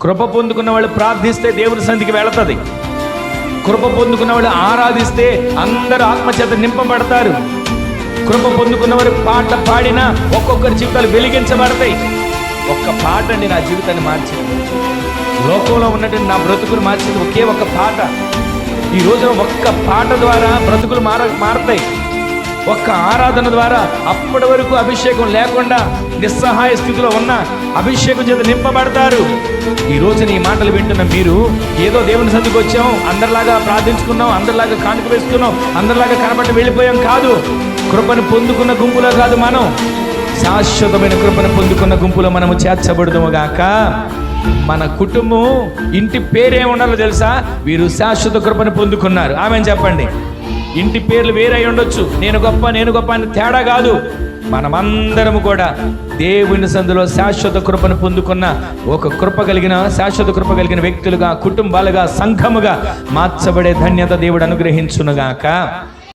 కృప పొందుకున్న వాళ్ళు ప్రార్థిస్తే దేవుని సన్నిధికి వెళుతుంది. కృప పొందుకున్న వాళ్ళు ఆరాధిస్తే అందరూ ఆత్మచేత నింపబడతారు. కృప పొందుకున్నవారు పాట పాడినా ఒక్కొక్కరి జీవితాలు వెలిగించబడతాయి. ఒక్క పాట అండి నా జీవితాన్ని మార్చింది. లోకంలో ఉన్నటువంటి నా బ్రతుకులు మార్చింది ఒకే ఒక్క పాట. ఈ రోజున ఒక్క పాట ద్వారా బ్రతుకులు మారతాయి. ఒక్క ఆరాధన ద్వారా అప్పటి వరకు అభిషేకం లేకుండా నిస్సహాయ స్థితిలో ఉన్న అభిషేకం చేత నింపబడతారు. ఈ రోజున ఈ మాటలు వింటున్న మీరు ఏదో దేవుని సన్నిధికి వచ్చాం, అందరిలాగా ప్రార్థించుకున్నాం, అందరిలాగా కానుక వేసుకున్నాం, అందరిలాగా కనబడి వెళ్ళిపోయాం కాదు. కృపను పొందుకున్న గుంపులో కాదు, మనం శాశ్వతమైన కృపను పొందుకున్న గుంపులో మనము చేర్చబడదుము గాక. మన కుటుంబం ఇంటి పేరే ఉండాలో తెలుసా? వీరు శాశ్వత కృపను పొందుకున్నారు. ఆమెను చెప్పండి. ఇంటి పేర్లు వేరై ఉండొచ్చు, నేను గొప్ప అని తేడా కాదు. మనమందరము కూడా దేవుని సందులో శాశ్వత కృపను పొందుకున్న శాశ్వత కృప కలిగిన వ్యక్తులుగా, కుటుంబాలుగా, సంఘముగా మార్చబడే ధన్యత దేవుడు అనుగ్రహించునుగాక.